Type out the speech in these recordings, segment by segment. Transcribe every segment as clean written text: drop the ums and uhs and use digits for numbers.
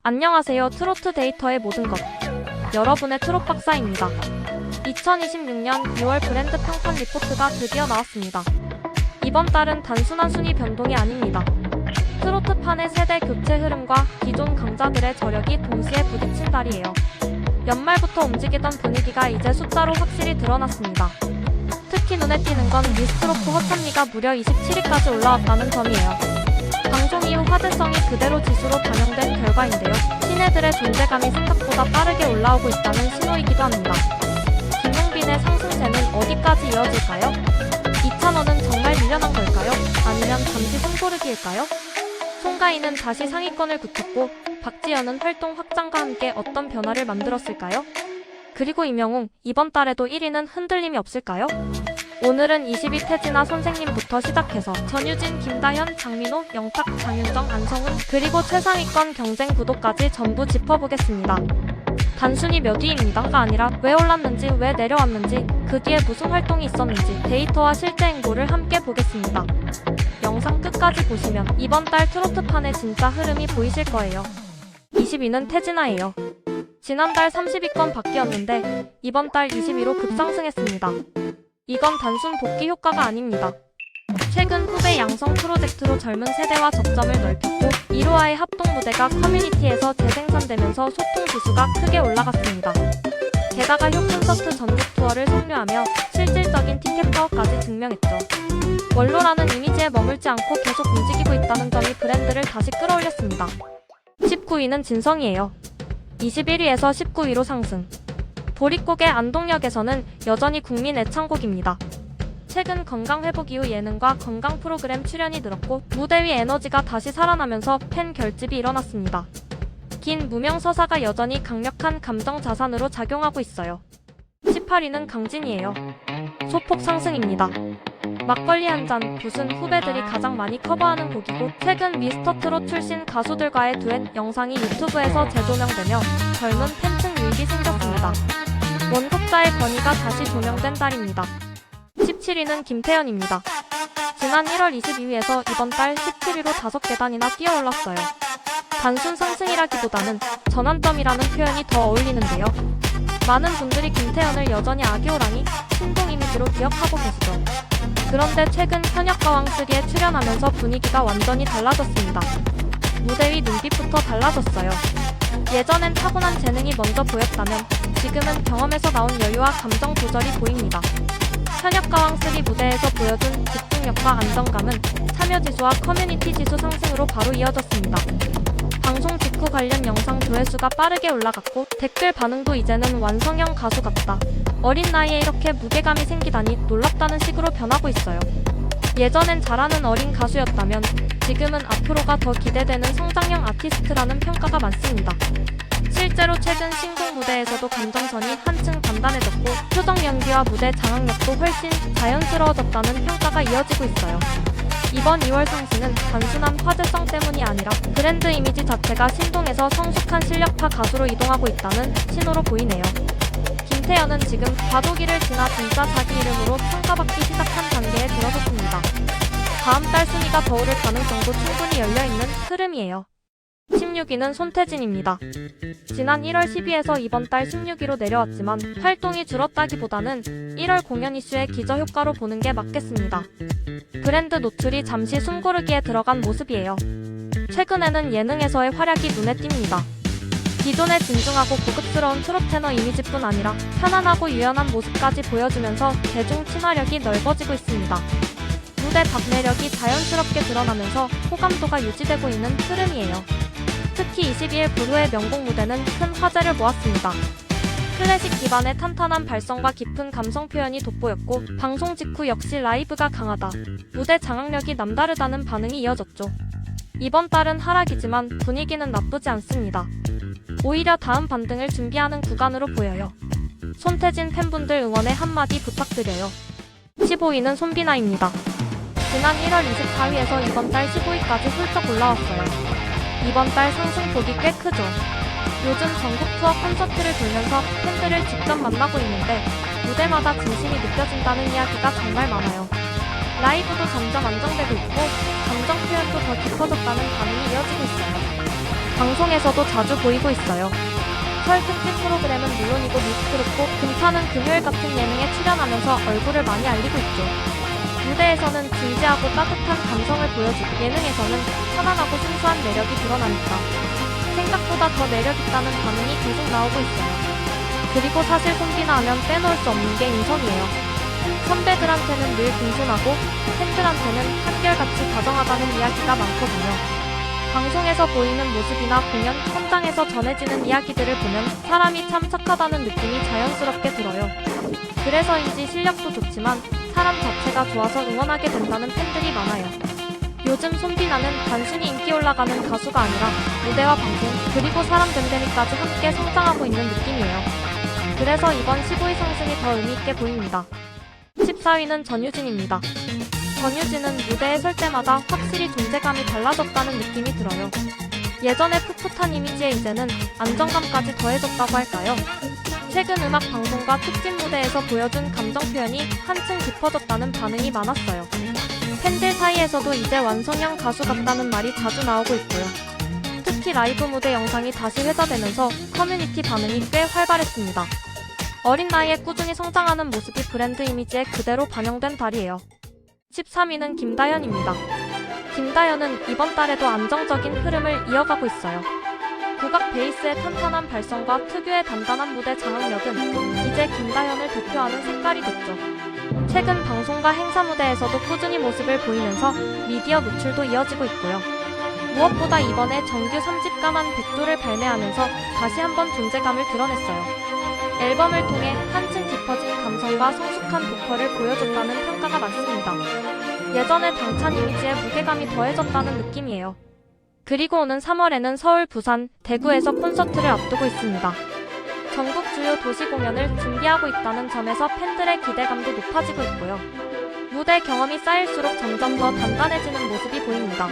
안녕하세요. 트로트 데이터의 모든 것. 여러분의 트롯 박사입니다. 2026년 6월 브랜드 평판 리포트가 드디어 나왔습니다. 이번 달은 단순한 순위 변동이 아닙니다. 트로트판의 세대 교체 흐름과 기존 강자들의 저력이 동시에 부딪힌 달이에요. 연말부터 움직이던 분위기가 이제 숫자로 확실히 드러났습니다. 특히 눈에 띄는 건 미스트롯 허참리가 무려 27위까지 올라왔다는 점이에요. 방송 이후 화제성이 그대로 지수로 반영된 결과인데요. 신예들의 존재감이 생각보다 빠르게 올라오고 있다는 신호이기도 합니다. 김용빈의 상승세는 어디까지 이어질까요? 이찬원은 정말 밀려난 걸까요? 아니면 잠시 숨고르기일까요? 송가인은 다시 상위권을 굳혔고 박지현은 활동 확장과 함께 어떤 변화를 만들었을까요? 그리고 임영웅, 이번 달에도 1위는 흔들림이 없을까요? 오늘은 20위 태진아 선생님부터 시작해서 전유진, 김다현, 장민호, 영탁, 장윤정, 안성훈, 그리고 최상위권 경쟁 구도까지 전부 짚어보겠습니다. 단순히 몇 위입니다가 아니라 왜 올랐는지, 왜 내려왔는지, 그 뒤에 무슨 활동이 있었는지 데이터와 실제 행보를 함께 보겠습니다. 영상 끝까지 보시면 이번 달 트로트판의 진짜 흐름이 보이실 거예요. 20위는 태진아예요. 지난달 30위권 밖이었는데 이번 달 20위로 급상승했습니다. 이건 단순 복귀 효과가 아닙니다. 최근 후배 양성 프로젝트로 젊은 세대와 접점을 넓혔고 1호와의 합동 무대가 커뮤니티에서 재생산되면서 소통 지수가 크게 올라갔습니다. 게다가 효 콘서트 전국 투어를 성료하며 실질적인 티켓 파워까지 증명했죠. 원로라는 이미지에 머물지 않고 계속 움직이고 있다는 점이 브랜드를 다시 끌어올렸습니다. 19위는 진성이에요. 21위에서 19위로 상승. 보릿고개 안동역에서는 여전히 국민 애창곡입니다. 최근 건강회복 이후 예능과 건강 프로그램 출연이 늘었고 무대 위 에너지가 다시 살아나면서 팬 결집이 일어났습니다. 긴 무명 서사가 여전히 강력한 감정 자산으로 작용하고 있어요. 18위는 강진이에요. 소폭 상승입니다. 막걸리 한 잔, 붓은 후배들이 가장 많이 커버하는 곡이고 최근 미스터트롯 출신 가수들과의 듀엣 영상이 유튜브에서 재조명되며 젊은 팬층 유입이 생겼습니다. 원곡자의 권위가 다시 조명된 달입니다. 17위는 김태현입니다. 지난 1월 22위에서 이번 달 17위로 5계단이나 뛰어올랐어요. 단순 상승이라기보다는 전환점이라는 표현이 더 어울리는데요. 많은 분들이 김태현을 여전히 아기호랑이, 신동 이미지로 기억하고 계시죠. 그런데 최근 현역가왕 3에 출연하면서 분위기가 완전히 달라졌습니다. 무대 위 눈빛부터 달라졌어요. 예전엔 타고난 재능이 먼저 보였다면 지금은 경험에서 나온 여유와 감정 조절이 보입니다. 현역가왕 3 무대에서 보여준 집중력과 안정감은 참여지수와 커뮤니티 지수 상승으로 바로 이어졌습니다. 방송 직후 관련 영상 조회수가 빠르게 올라갔고 댓글 반응도 이제는 완성형 가수 같다. 어린 나이에 이렇게 무게감이 생기다니 놀랍다는 식으로 변하고 있어요. 예전엔 잘하는 어린 가수였다면 지금은 앞으로가 더 기대되는 성장형 아티스트라는 평가가 많습니다. 실제로 최근 신곡 무대에서도 감정선이 한층 단단해졌고 표정 연기와 무대 장악력도 훨씬 자연스러워졌다는 평가가 이어지고 있어요. 이번 2월 상승은 단순한 화제성 때문이 아니라 브랜드 이미지 자체가 신동에서 성숙한 실력파 가수로 이동하고 있다는 신호로 보이네요. 김태현은 지금 과도기를 지나 진짜 자기 이름으로 평가받기 시작한 단계에 들어섰습니다. 다음 달 순위가 더 오를 가능성도 충분히 열려있는 흐름이에요. 16위는 손태진입니다. 지난 1월 10위에서 이번 달 16위로 내려왔지만 활동이 줄었다기보다는 1월 공연 이슈의 기저효과로 보는 게 맞겠습니다. 브랜드 노출이 잠시 숨고르기에 들어간 모습이에요. 최근에는 예능에서의 활약이 눈에 띕니다. 기존에 진중하고 고급스러운 트롯 테너 이미지뿐 아니라 편안하고 유연한 모습까지 보여주면서 대중 친화력이 넓어지고 있습니다. 무대 박 매력이 자연스럽게 드러나면서 호감도가 유지되고 있는 흐름이에요. 특히 22일 부르의 명곡 무대는 큰 화제를 모았습니다. 클래식 기반의 탄탄한 발성과 깊은 감성 표현이 돋보였고 방송 직후 역시 라이브가 강하다, 무대 장악력이 남다르다는 반응이 이어졌죠. 이번 달은 하락이지만 분위기는 나쁘지 않습니다. 오히려 다음 반등을 준비하는 구간으로 보여요. 손태진 팬분들 응원에 한마디 부탁드려요. 15위는 손비나입니다. 지난 1월 24위에서 이번 달 15위까지 훌쩍 올라왔어요. 이번 달 상승폭이 꽤 크죠. 요즘 전국 투어 콘서트를 돌면서 팬들을 직접 만나고 있는데 무대마다 진심이 느껴진다는 이야기가 정말 많아요. 라이브도 점점 안정되고 있고 감정 표현도 더 깊어졌다는 반응이 이어지고 있어요. 방송에서도 자주 보이고 있어요. 설 특집 프로그램은 물론이고 미스트롯고 금타는 금요일 같은 예능에 출연하면서 얼굴을 많이 알리고 있죠. 무대에서는 진지하고 따뜻한 감성을 보여주고 예능에서는 편안하고 순수한 매력이 드러나니까 생각보다 더 매력있다는 반응이 계속 나오고 있어요. 그리고 사실 손비나 하면 빼놓을 수 없는 게 인성이에요. 선배들한테는 늘 공손하고 팬들한테는 한결같이 다정하다는 이야기가 많거든요. 방송에서 보이는 모습이나 공연, 현장에서 전해지는 이야기들을 보면 사람이 참 착하다는 느낌이 자연스럽게 들어요. 그래서인지 실력도 좋지만 사람 자체가 좋아서 응원하게 된다는 팬들이 많아요. 요즘 손비나는 단순히 인기 올라가는 가수가 아니라 무대와 방송, 그리고 사람 됨됨이까지 함께 성장하고 있는 느낌이에요. 그래서 이번 15위 상승이 더 의미있게 보입니다. 14위는 전유진입니다. 전유진은 무대에 설 때마다 확실히 존재감이 달라졌다는 느낌이 들어요. 예전에 풋풋한 이미지에 이제는 안정감까지 더해졌다고 할까요? 최근 음악 방송과 특집 무대에서 보여준 감정 표현이 한층 깊어졌다는 반응이 많았어요. 팬들 사이에서도 이제 완성형 가수 같다는 말이 자주 나오고 있고요. 특히 라이브 무대 영상이 다시 회자되면서 커뮤니티 반응이 꽤 활발했습니다. 어린 나이에 꾸준히 성장하는 모습이 브랜드 이미지에 그대로 반영된 달이에요. 13위는 김다현입니다. 김다현은 이번 달에도 안정적인 흐름을 이어가고 있어요. 국악 베이스의 탄탄한 발성과 특유의 단단한 무대 장악력은 이제 김다현을 대표하는 색깔이 됐죠. 최근 방송과 행사 무대에서도 꾸준히 모습을 보이면서 미디어 노출도 이어지고 있고요. 무엇보다 이번에 정규 3집 까만 백조를 발매하면서 다시 한번 존재감을 드러냈어요. 앨범을 통해 한층 깊어진 감성과 성숙한 보컬을 보여줬다는 평가가 많습니다. 예전의 당찬 이미지에 무게감이 더해졌다는 느낌이에요. 그리고 오는 3월에는 서울, 부산, 대구에서 콘서트를 앞두고 있습니다. 전국 주요 도시 공연을 준비하고 있다는 점에서 팬들의 기대감도 높아지고 있고요. 무대 경험이 쌓일수록 점점 더 단단해지는 모습이 보입니다.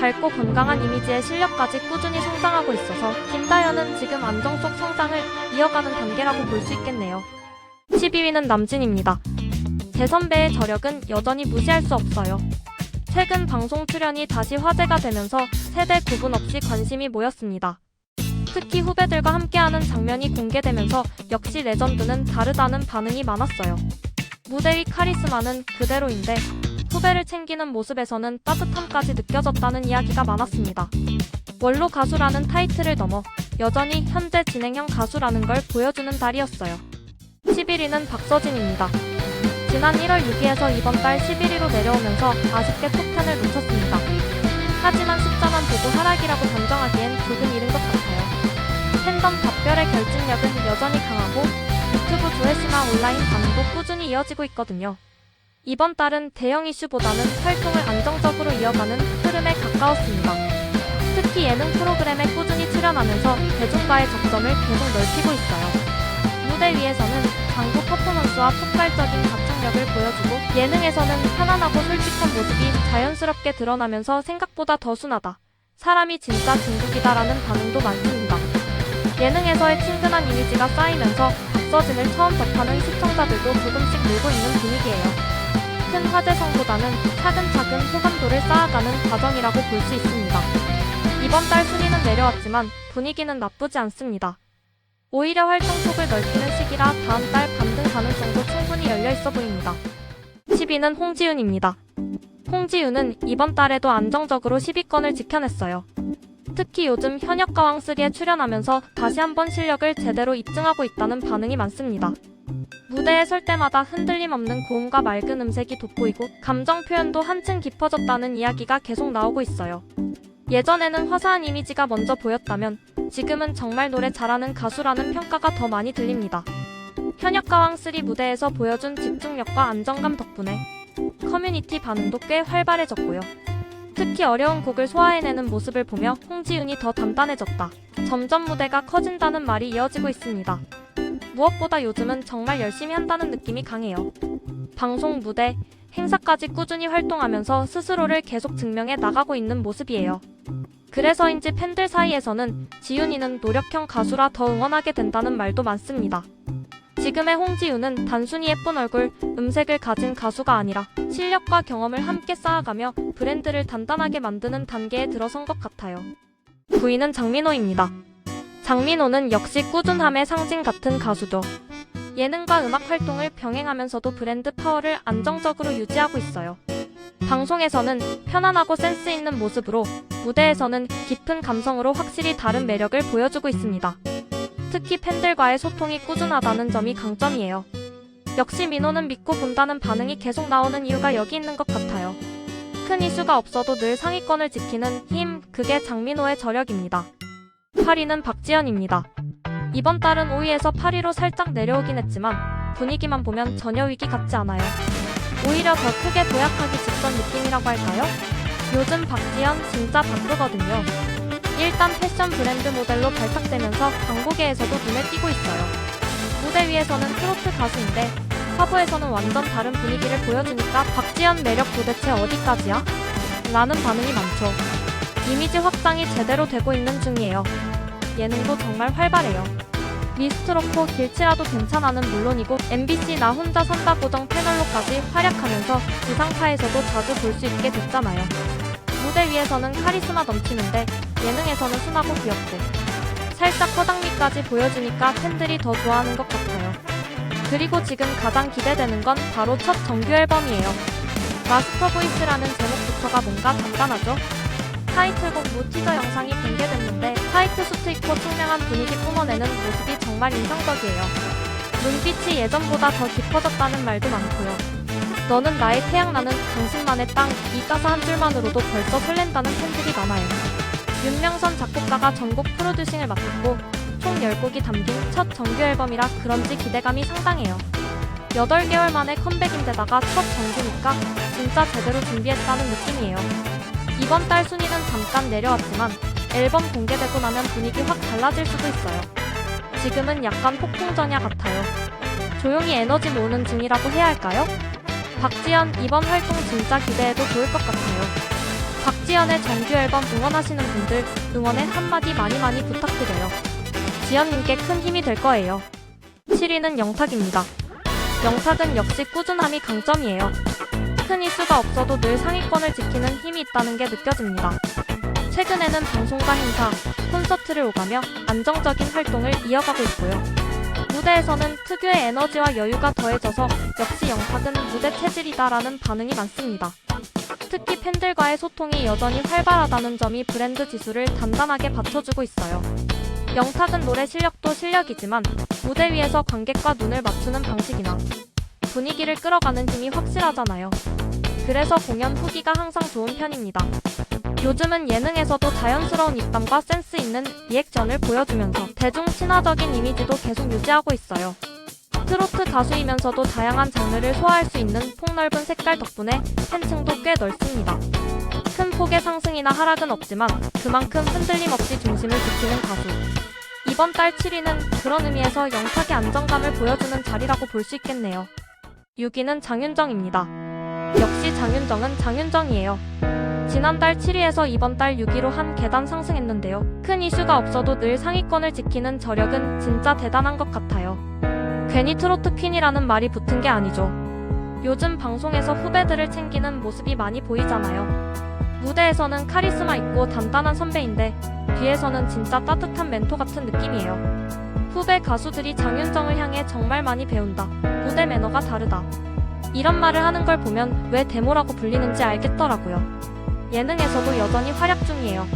밝고 건강한 이미지의 실력까지 꾸준히 성장하고 있어서 김다현은 지금 안정 속 성장을 이어가는 단계라고 볼 수 있겠네요. 12위는 남진입니다. 대선배의 저력은 여전히 무시할 수 없어요. 최근 방송 출연이 다시 화제가 되면서 세대 구분 없이 관심이 모였습니다. 특히 후배들과 함께하는 장면이 공개되면서 역시 레전드는 다르다는 반응이 많았어요. 무대 위 카리스마는 그대로인데 후배를 챙기는 모습에서는 따뜻함까지 느껴졌다는 이야기가 많았습니다. 원로 가수라는 타이틀을 넘어 여전히 현재 진행형 가수라는 걸 보여주는 달이었어요. 11위는 박서진입니다. 지난 1월 6위에서 이번 달 11위로 내려오면서 아쉽게 톱10을 놓쳤습니다. 하지만 숫자만 보고 하락이라고 단정하기엔 조금 이른 것 같아요. 팬덤 답별의 결집력은 여전히 강하고 유튜브 조회수나 온라인 반응도 꾸준히 이어지고 있거든요. 이번 달은 대형 이슈보다는 활동을 안정적으로 이어가는 흐름에 가까웠습니다. 특히 예능 프로그램에 꾸준히 출연하면서 대중과의 접점을 계속 넓히고 있어요. 무대 위에서는 강도 퍼포먼스와 폭발적인 가창력을 보여주고 예능에서는 편안하고 솔직한 모습이 자연스럽게 드러나면서 생각보다 더 순하다, 사람이 진짜 중국이다라는 반응도 많습니다. 예능에서의 친근한 이미지가 쌓이면서 박서진을 처음 접하는 시청자들도 조금씩 늘고 있는 분위기예요. 큰 화제성보다는 차근차근 호감도를 쌓아가는 과정이라고 볼 수 있습니다. 이번 달 순위는 내려왔지만 분위기는 나쁘지 않습니다. 오히려 활동 폭을 넓히는 시기라 다음 달 반등 가능성도 충분히 열려있어 보입니다. 10위는 홍지윤입니다. 홍지윤은 이번 달에도 안정적으로 10위권을 지켜냈어요. 특히 요즘 현역가왕3에 출연하면서 다시 한번 실력을 제대로 입증하고 있다는 반응이 많습니다. 무대에 설 때마다 흔들림 없는 고음과 맑은 음색이 돋보이고 감정 표현도 한층 깊어졌다는 이야기가 계속 나오고 있어요. 예전에는 화사한 이미지가 먼저 보였다면 지금은 정말 노래 잘하는 가수라는 평가가 더 많이 들립니다. 현역가왕3 무대에서 보여준 집중력과 안정감 덕분에 커뮤니티 반응도 꽤 활발해졌고요. 특히 어려운 곡을 소화해내는 모습을 보며 홍지윤이 더 단단해졌다, 점점 무대가 커진다는 말이 이어지고 있습니다. 무엇보다 요즘은 정말 열심히 한다는 느낌이 강해요. 방송, 무대, 행사까지 꾸준히 활동하면서 스스로를 계속 증명해 나가고 있는 모습이에요. 그래서인지 팬들 사이에서는 지윤이는 노력형 가수라 더 응원하게 된다는 말도 많습니다. 지금의 홍지윤은 단순히 예쁜 얼굴, 음색을 가진 가수가 아니라 실력과 경험을 함께 쌓아가며 브랜드를 단단하게 만드는 단계에 들어선 것 같아요. 부인은 장민호입니다. 장민호는 역시 꾸준함의 상징 같은 가수죠. 예능과 음악 활동을 병행하면서도 브랜드 파워를 안정적으로 유지하고 있어요. 방송에서는 편안하고 센스 있는 모습으로, 무대에서는 깊은 감성으로 확실히 다른 매력을 보여주고 있습니다. 특히 팬들과의 소통이 꾸준하다는 점이 강점이에요. 역시 민호는 믿고 본다는 반응이 계속 나오는 이유가 여기 있는 것 같아요. 큰 이슈가 없어도 늘 상위권을 지키는 힘, 그게 장민호의 저력입니다. 8위는 박지현입니다. 이번 달은 5위에서 8위로 살짝 내려오긴 했지만 분위기만 보면 전혀 위기 같지 않아요. 오히려 더 크게 도약하기 직전 느낌이라고 할까요? 요즘 박지현 진짜 바쁘거든요. 일단 패션 브랜드 모델로 발탁되면서 광고계에서도 눈에 띄고 있어요. 무대 위에서는 트로트 가수인데 화보에서는 완전 다른 분위기를 보여주니까 박지현 매력 도대체 어디까지야? 라는 반응이 많죠. 이미지 확장이 제대로 되고 있는 중이에요. 예능도 정말 활발해요. 미스트롯4 길치라도 괜찮아는 물론이고 MBC 나 혼자 산다 고정 패널로까지 활약하면서 지상파에서도 자주 볼 수 있게 됐잖아요. 무대 위에서는 카리스마 넘치는데 예능에서는 순하고 귀엽고 살짝 허당미까지 보여주니까 팬들이 더 좋아하는 것 같아요. 그리고 지금 가장 기대되는 건 바로 첫 정규 앨범이에요. 마스터 보이스라는 제목부터가 뭔가 단단하죠? 타이틀곡 티저 영상이 공개됐는데 화이트 수트 입고 청량한 분위기 뿜어내는 모습이 정말 인상적이에요. 눈빛이 예전보다 더 깊어졌다는 말도 많고요. 너는 나의 태양 나는 당신만의 땅, 이 가사 한 줄만으로도 벌써 설렌다는 팬들이 많아요. 윤명선 작곡가가 전곡 프로듀싱을 맡았고 총 10곡이 담긴 첫 정규 앨범이라 그런지 기대감이 상당해요. 8개월 만에 컴백인데다가 첫 정규니까 진짜 제대로 준비했다는 느낌이에요. 이번 달 순위는 잠깐 내려왔지만 앨범 공개되고 나면 분위기 확 달라질 수도 있어요. 지금은 약간 폭풍전야 같아요. 조용히 에너지 모으는 중이라고 해야 할까요? 박지현 이번 활동 진짜 기대해도 좋을 것 같아요. 박지현의 정규 앨범 응원하시는 분들 응원의 한마디 많이 부탁드려요. 지현님께 큰 힘이 될 거예요. 7위는 영탁입니다. 영탁은 역시 꾸준함이 강점이에요. 큰 이슈가 없어도 늘 상위권을 지키는 힘이 있다는 게 느껴집니다. 최근에는 방송과 행사, 콘서트를 오가며 안정적인 활동을 이어가고 있고요. 무대에서는 특유의 에너지와 여유가 더해져서 역시 영탁은 무대 체질이다라는 반응이 많습니다. 특히 팬들과의 소통이 여전히 활발하다는 점이 브랜드 지수를 단단하게 받쳐주고 있어요. 영탁은 노래 실력도 실력이지만 무대 위에서 관객과 눈을 맞추는 방식이나 분위기를 끌어가는 힘이 확실하잖아요. 그래서 공연 후기가 항상 좋은 편입니다. 요즘은 예능에서도 자연스러운 입담과 센스 있는 리액션을 보여주면서 대중 친화적인 이미지도 계속 유지하고 있어요. 트로트 가수이면서도 다양한 장르를 소화할 수 있는 폭넓은 색깔 덕분에 팬층도 꽤 넓습니다. 큰 폭의 상승이나 하락은 없지만 그만큼 흔들림 없이 중심을 지키는 가수. 이번 달 7위는 그런 의미에서 영탁의 안정감을 보여주는 자리라고 볼 수 있겠네요. 6위는 장윤정입니다. 역시 장윤정은 장윤정이에요. 지난달 7위에서 이번 달 6위로 한 계단 상승했는데요. 큰 이슈가 없어도 늘 상위권을 지키는 저력은 진짜 대단한 것 같아요. 괜히 트로트 퀸이라는 말이 붙은 게 아니죠. 요즘 방송에서 후배들을 챙기는 모습이 많이 보이잖아요. 무대에서는 카리스마 있고 단단한 선배인데 뒤에서는 진짜 따뜻한 멘토 같은 느낌이에요. 후배 가수들이 장윤정을 향해 정말 많이 배운다. 무대 매너가 다르다. 이런 말을 하는 걸 보면 왜 데모라고 불리는지 알겠더라고요. 예능에서도 여전히 활약 중이에요.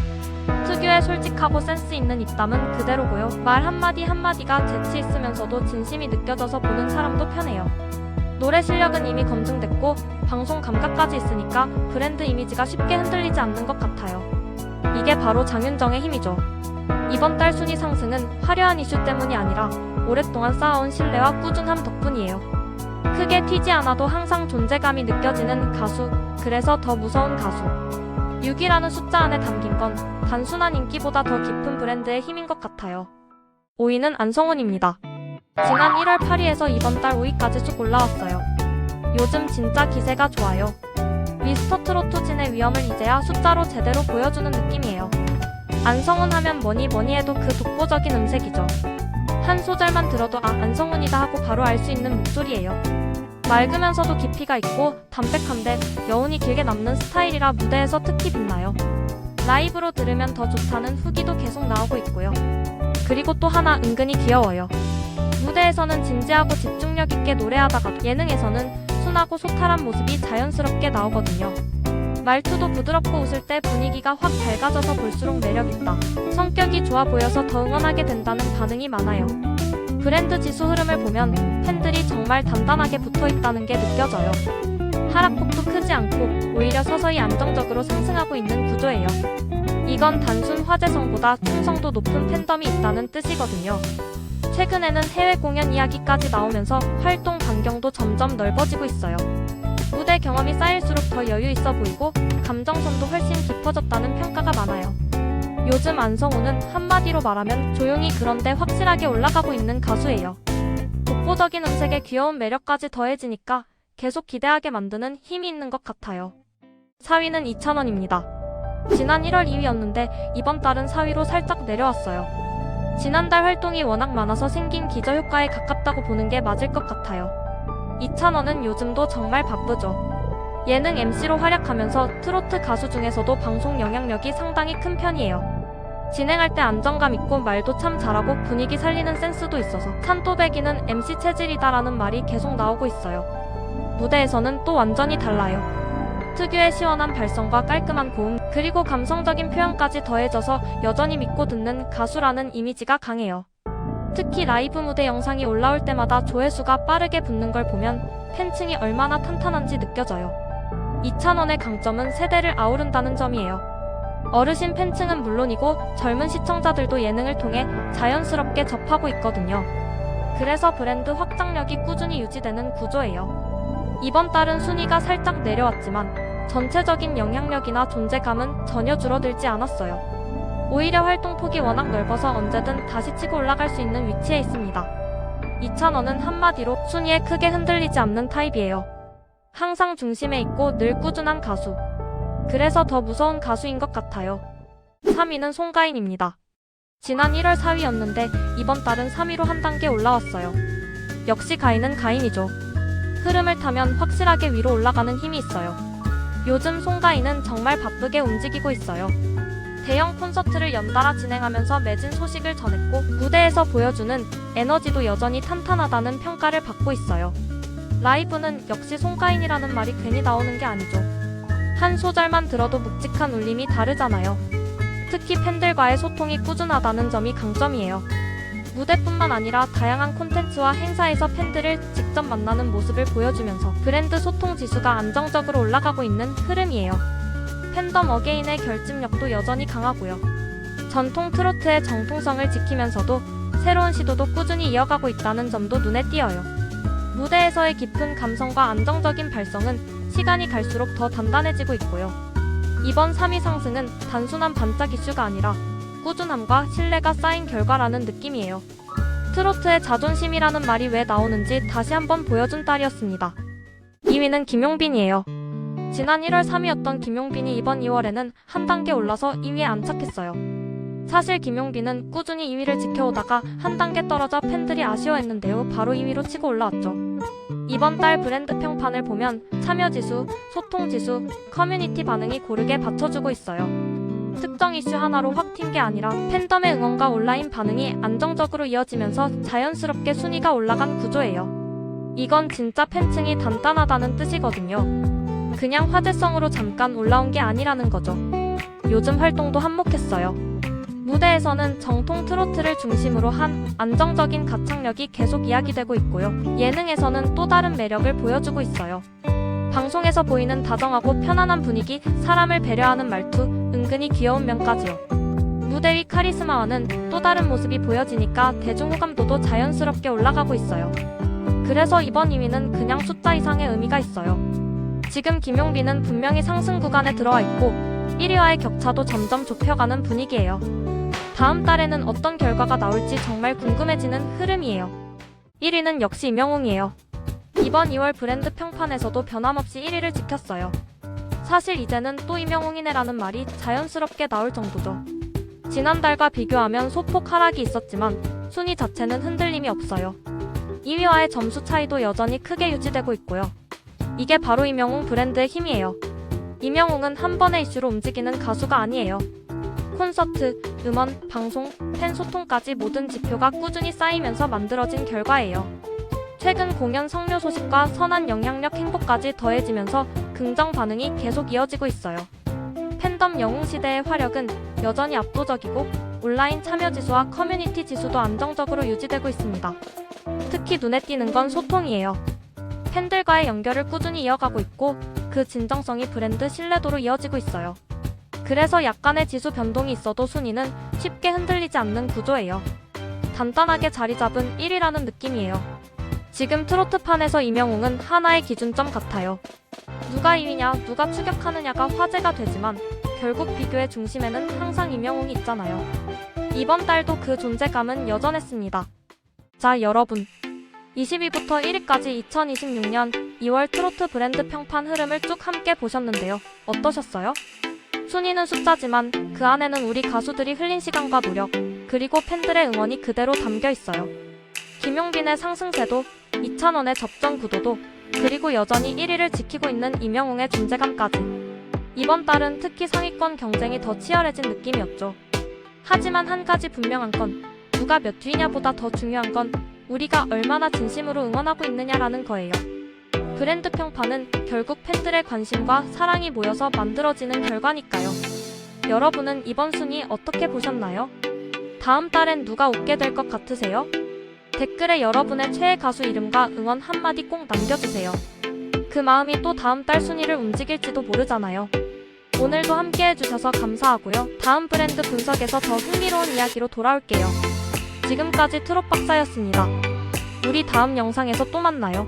특유의 솔직하고 센스 있는 입담은 그대로고요. 말 한마디 한마디가 재치 있으면서도 진심이 느껴져서 보는 사람도 편해요. 노래 실력은 이미 검증됐고 방송 감각까지 있으니까 브랜드 이미지가 쉽게 흔들리지 않는 것 같아요. 이게 바로 장윤정의 힘이죠. 이번 달 순위 상승은 화려한 이슈 때문이 아니라 오랫동안 쌓아온 신뢰와 꾸준함 덕분이에요. 크게 튀지 않아도 항상 존재감이 느껴지는 가수, 그래서 더 무서운 가수. 6위라는 숫자 안에 담긴 건 단순한 인기보다 더 깊은 브랜드의 힘인 것 같아요. 5위는 안성훈입니다. 지난 1월 8위에서 이번 달 5위까지 쭉 올라왔어요. 요즘 진짜 기세가 좋아요. 미스터 트로트진의 위엄을 이제야 숫자로 제대로 보여주는 느낌이에요. 안성훈 하면 뭐니 해도 그 독보적인 음색이죠. 한 소절만 들어도 아, 안성훈이다 하고 바로 알 수 있는 목소리예요. 맑으면서도 깊이가 있고 담백한데 여운이 길게 남는 스타일이라 무대에서 특히 빛나요. 라이브로 들으면 더 좋다는 후기도 계속 나오고 있고요. 그리고 또 하나 은근히 귀여워요. 무대에서는 진지하고 집중력 있게 노래하다가 예능에서는 순하고 소탈한 모습이 자연스럽게 나오거든요. 말투도 부드럽고 웃을 때 분위기가 확 밝아져서 볼수록 매력있다. 성격이 좋아 보여서 더 응원하게 된다는 반응이 많아요. 브랜드 지수 흐름을 보면 팬들이 정말 단단하게 붙어있다는 게 느껴져요. 하락폭도 크지 않고 오히려 서서히 안정적으로 상승하고 있는 구조예요. 이건 단순 화제성보다 충성도 높은 팬덤이 있다는 뜻이거든요. 최근에는 해외 공연 이야기까지 나오면서 활동 반경도 점점 넓어지고 있어요. 무대 경험이 쌓일수록 더 여유 있어 보이고 감정선도 훨씬 깊어졌다는 평가가 많아요. 요즘 안성우는 한마디로 말하면 조용히 그런데 확실하게 올라가고 있는 가수예요. 독보적인 음색에 귀여운 매력까지 더해지니까 계속 기대하게 만드는 힘이 있는 것 같아요. 4위는 이찬원입니다. 지난 1월 2위였는데 이번 달은 4위로 살짝 내려왔어요. 지난달 활동이 워낙 많아서 생긴 기저효과에 가깝다고 보는 게 맞을 것 같아요. 이찬원은 요즘도 정말 바쁘죠. 예능 MC로 활약하면서 트로트 가수 중에서도 방송 영향력이 상당히 큰 편이에요. 진행할 때 안정감 있고 말도 참 잘하고 분위기 살리는 센스도 있어서 산또배기는 MC 체질이다라는 말이 계속 나오고 있어요. 무대에서는 또 완전히 달라요. 특유의 시원한 발성과 깔끔한 고음, 그리고 감성적인 표현까지 더해져서 여전히 믿고 듣는 가수라는 이미지가 강해요. 특히 라이브 무대 영상이 올라올 때마다 조회수가 빠르게 붙는 걸 보면 팬층이 얼마나 탄탄한지 느껴져요. 이찬원의 강점은 세대를 아우른다는 점이에요. 어르신 팬층은 물론이고 젊은 시청자들도 예능을 통해 자연스럽게 접하고 있거든요. 그래서 브랜드 확장력이 꾸준히 유지되는 구조예요. 이번 달은 순위가 살짝 내려왔지만 전체적인 영향력이나 존재감은 전혀 줄어들지 않았어요. 오히려 활동폭이 워낙 넓어서 언제든 다시 치고 올라갈 수 있는 위치에 있습니다. 이찬원은 한마디로 순위에 크게 흔들리지 않는 타입이에요. 항상 중심에 있고 늘 꾸준한 가수. 그래서 더 무서운 가수인 것 같아요. 3위는 송가인입니다. 지난 1월 4위였는데 이번 달은 3위로 한 단계 올라왔어요. 역시 가인은 가인이죠. 흐름을 타면 확실하게 위로 올라가는 힘이 있어요. 요즘 송가인은 정말 바쁘게 움직이고 있어요. 대형 콘서트를 연달아 진행하면서 매진 소식을 전했고 무대에서 보여주는 에너지도 여전히 탄탄하다는 평가를 받고 있어요. 라이브는 역시 송가인이라는 말이 괜히 나오는 게 아니죠. 한 소절만 들어도 묵직한 울림이 다르잖아요. 특히 팬들과의 소통이 꾸준하다는 점이 강점이에요. 무대뿐만 아니라 다양한 콘텐츠와 행사에서 팬들을 직접 만나는 모습을 보여주면서 브랜드 소통 지수가 안정적으로 올라가고 있는 흐름이에요. 팬덤 어게인의 결집력도 여전히 강하고요. 전통 트로트의 정통성을 지키면서도 새로운 시도도 꾸준히 이어가고 있다는 점도 눈에 띄어요. 무대에서의 깊은 감성과 안정적인 발성은 시간이 갈수록 더 단단해지고 있고요. 이번 3위 상승은 단순한 반짝 이슈가 아니라 꾸준함과 신뢰가 쌓인 결과라는 느낌이에요. 트로트의 자존심이라는 말이 왜 나오는지 다시 한번 보여준 달이었습니다. 2위는 김용빈이에요. 지난 1월 3위였던 김용빈이 이번 2월에는 한 단계 올라서 2위에 안착했어요. 사실 김용빈은 꾸준히 2위를 지켜오다가 한 단계 떨어져 팬들이 아쉬워했는데요. 바로 2위로 치고 올라왔죠. 이번 달 브랜드 평판을 보면 참여지수, 소통지수, 커뮤니티 반응이 고르게 받쳐주고 있어요. 특정 이슈 하나로 확 튄 게 아니라 팬덤의 응원과 온라인 반응이 안정적으로 이어지면서 자연스럽게 순위가 올라간 구조예요. 이건 진짜 팬층이 단단하다는 뜻이거든요. 그냥 화제성으로 잠깐 올라온 게 아니라는 거죠. 요즘 활동도 한몫했어요. 무대에서는 정통 트로트를 중심으로 한 안정적인 가창력이 계속 이야기되고 있고요. 예능에서는 또 다른 매력을 보여주고 있어요. 방송에서 보이는 다정하고 편안한 분위기, 사람을 배려하는 말투, 은근히 귀여운 면까지요. 무대 위 카리스마와는 또 다른 모습이 보여지니까 대중호감도도 자연스럽게 올라가고 있어요. 그래서 이번 2위는 그냥 숫자 이상의 의미가 있어요. 지금 김용빈은 분명히 상승 구간에 들어와 있고 1위와의 격차도 점점 좁혀가는 분위기예요. 다음 달에는 어떤 결과가 나올지 정말 궁금해지는 흐름이에요. 1위는 역시 임영웅이에요. 이번 2월 브랜드 평판에서도 변함없이 1위를 지켰어요. 사실 이제는 또 임영웅이네라는 말이 자연스럽게 나올 정도죠. 지난달과 비교하면 소폭 하락이 있었지만 순위 자체는 흔들림이 없어요. 2위와의 점수 차이도 여전히 크게 유지되고 있고요. 이게 바로 임영웅 브랜드의 힘이에요. 임영웅은 한 번의 이슈로 움직이는 가수가 아니에요. 콘서트, 음원, 방송, 팬 소통까지 모든 지표가 꾸준히 쌓이면서 만들어진 결과예요. 최근 공연 성료 소식과 선한 영향력 행보까지 더해지면서 긍정 반응이 계속 이어지고 있어요. 팬덤 영웅 시대의 화력은 여전히 압도적이고 온라인 참여 지수와 커뮤니티 지수도 안정적으로 유지되고 있습니다. 특히 눈에 띄는 건 소통이에요. 팬들과의 연결을 꾸준히 이어가고 있고 그 진정성이 브랜드 신뢰도로 이어지고 있어요. 그래서 약간의 지수 변동이 있어도 순위는 쉽게 흔들리지 않는 구조예요. 단단하게 자리 잡은 1위라는 느낌이에요. 지금 트로트판에서 이명웅은 하나의 기준점 같아요. 누가 2위냐, 누가 추격하느냐가 화제가 되지만 결국 비교의 중심에는 항상 이명웅이 있잖아요. 이번 달도 그 존재감은 여전했습니다. 자, 여러분. 20위부터 1위까지 2026년 2월 트로트 브랜드 평판 흐름을 쭉 함께 보셨는데요. 어떠셨어요? 순위는 숫자지만 그 안에는 우리 가수들이 흘린 시간과 노력, 그리고 팬들의 응원이 그대로 담겨 있어요. 김용빈의 상승세도, 이찬원의 접전 구도도, 그리고 여전히 1위를 지키고 있는 이명웅의 존재감까지. 이번 달은 특히 상위권 경쟁이 더 치열해진 느낌이었죠. 하지만 한 가지 분명한 건 누가 몇 위냐보다 더 중요한 건 우리가 얼마나 진심으로 응원하고 있느냐라는 거예요. 브랜드 평판은 결국 팬들의 관심과 사랑이 모여서 만들어지는 결과니까요. 여러분은 이번 순위 어떻게 보셨나요? 다음 달엔 누가 웃게 될 것 같으세요? 댓글에 여러분의 최애 가수 이름과 응원 한마디 꼭 남겨주세요. 그 마음이 또 다음 달 순위를 움직일지도 모르잖아요. 오늘도 함께 해주셔서 감사하고요. 다음 브랜드 분석에서 더 흥미로운 이야기로 돌아올게요. 지금까지 트롯박사였습니다. 우리 다음 영상에서 또 만나요.